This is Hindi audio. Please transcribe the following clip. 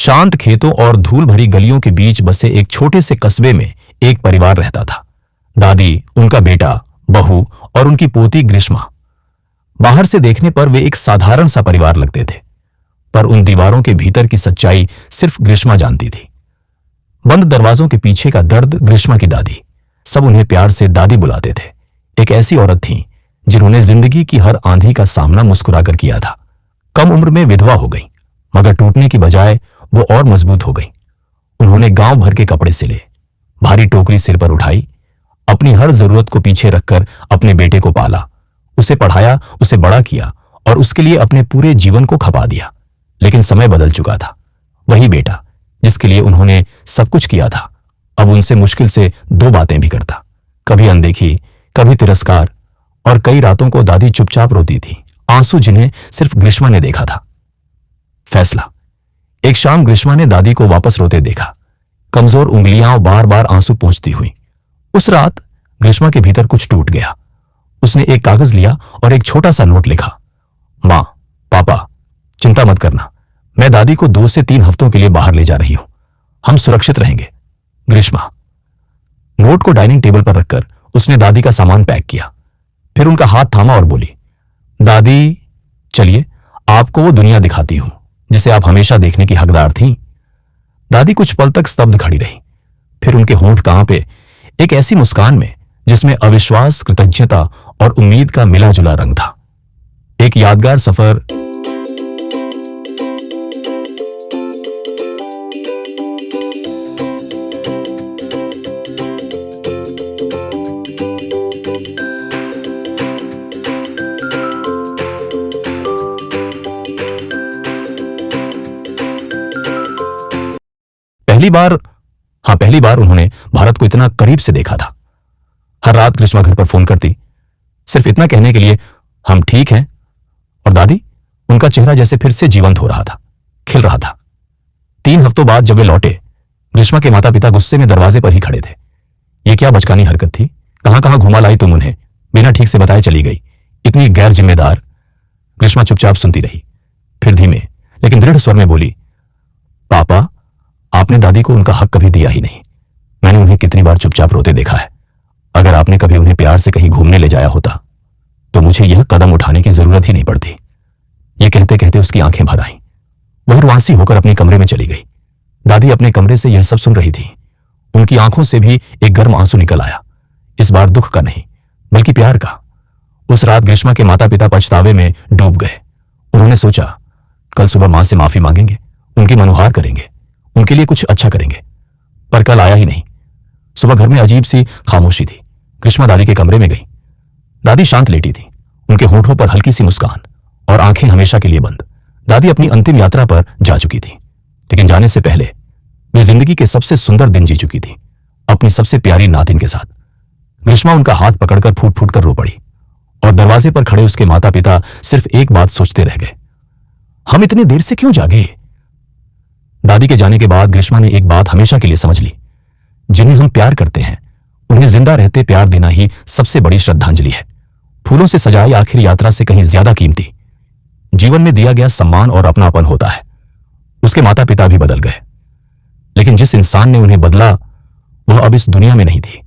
शांत खेतों और धूल भरी गलियों के बीच बसे एक छोटे से कस्बे में एक परिवार रहता था। दादी, उनका बेटा, बहू और उनकी पोती ग्रीष्मा। बाहर से देखने पर वे एक साधारण सा परिवार लगते थे, पर उन दीवारों के भीतर की सच्चाई सिर्फ ग्रीष्मा जानती थी। बंद दरवाजों के पीछे का दर्द ग्रीष्मा की दादी। सब उन्हें प्यार से दादी बुलाते थे। एक ऐसी औरत थी जिन्होंने जिंदगी की हर आंधी का सामना मुस्कुराकर किया था। कम उम्र में विधवा हो गई, मगर टूटने की बजाय वो और मजबूत हो गई। उन्होंने गांव भर के कपड़े सिले, भारी टोकरी सिर पर उठाई, अपनी हर जरूरत को पीछे रखकर अपने बेटे को पाला, उसे पढ़ाया, उसे बड़ा किया और उसके लिए अपने पूरे जीवन को खपा दिया। लेकिन समय बदल चुका था। वही बेटा जिसके लिए उन्होंने सब कुछ किया था, अब उनसे मुश्किल से दो बातें भी करता। कभी अनदेखी, कभी तिरस्कार, और कई रातों को दादी चुपचाप रोती थी, आंसू जिन्हें सिर्फ ग्रीष्मा ने देखा था। फैसला। एक शाम ग्रीष्मा ने दादी को वापस रोते देखा, कमजोर उंगलियां बार बार आंसू पोंछती हुई। उस रात ग्रीष्मा के भीतर कुछ टूट गया। उसने एक कागज लिया और एक छोटा सा नोट लिखा। मां, पापा, चिंता मत करना, मैं दादी को 2 से 3 हफ्तों के लिए बाहर ले जा रही हूं। हम सुरक्षित रहेंगे। ग्रीष्मा। नोट को डाइनिंग टेबल पर रखकर उसने दादी का सामान पैक किया, फिर उनका हाथ थामा और बोली, दादी चलिए, आपको वो दुनिया दिखाती हूं जिसे आप हमेशा देखने की हकदार थीं। दादी कुछ पल तक स्तब्ध खड़ी रही, फिर उनके होंठ कांपे, एक ऐसी मुस्कान में जिसमें अविश्वास, कृतज्ञता और उम्मीद का मिला जुला रंग था। एक यादगार सफर। पहली बार उन्होंने भारत को इतना करीब से देखा था। हर रात ग्रीष्मा घर पर फोन करती, सिर्फ इतना कहने के लिए, हम ठीक हैं। और दादी, उनका चेहरा जैसे फिर से जीवंत हो रहा था, खिल रहा था। 3 हफ्तों बाद जब वे लौटे, ग्रीष्मा के माता पिता गुस्से में दरवाजे पर ही खड़े थे। ये क्या बचकानी हरकत थी? कहां कहां घुमा लाई तुम उन्हें, बिना ठीक से बताए चली गई, इतनी गैर जिम्मेदार। ग्रीष्मा चुपचाप सुनती रही, फिर धीमे लेकिन दृढ़ स्वर में बोली, पापा, आपने दादी को उनका हक कभी दिया ही नहीं। मैंने उन्हें कितनी बार चुपचाप रोते देखा है। अगर आपने कभी उन्हें प्यार से कहीं घूमने ले जाया होता तो मुझे यह कदम उठाने की जरूरत ही नहीं पड़ती। यह कहते कहते उसकी आंखें भर आईं। वह रुआंसी होकर अपने कमरे में चली गई। दादी अपने कमरे से यह सब सुन रही थी। उनकी आंखों से भी एक गर्म आंसू निकल आया, इस बार दुख का नहीं बल्कि प्यार का। उस रात ग्रीष्मा के माता पिता पछतावे में डूब गए। उन्होंने सोचा, कल सुबह मां से माफी मांगेंगे, उनकी मनुहार करेंगे, उनके लिए कुछ अच्छा करेंगे। पर कल आया ही नहीं। सुबह घर में अजीब सी खामोशी थी। ग्रीष्मा दादी के कमरे में गई। दादी शांत लेटी थी, उनके होंठों पर हल्की सी मुस्कान और आंखें हमेशा के लिए बंद। दादी अपनी अंतिम यात्रा पर जा चुकी थी, लेकिन जाने से पहले वे जिंदगी के सबसे सुंदर दिन जी चुकी थी, अपनी सबसे प्यारी नातिन के साथ। ग्रीष्मा उनका हाथ पकड़कर फूट फूट कर रो पड़ी और दरवाजे पर खड़े उसके माता पिता सिर्फ एक बात सोचते रह गए, हम इतनी देर से क्यों जागे? दादी के जाने के बाद ग्रीष्मा ने एक बात हमेशा के लिए समझ ली, जिन्हें हम प्यार करते हैं उन्हें जिंदा रहते प्यार देना ही सबसे बड़ी श्रद्धांजलि है। फूलों से सजाई आखिर यात्रा से कहीं ज्यादा कीमती जीवन में दिया गया सम्मान और अपनापन होता है। उसके माता पिता भी बदल गए, लेकिन जिस इंसान ने उन्हें बदला वह अब इस दुनिया में नहीं थी।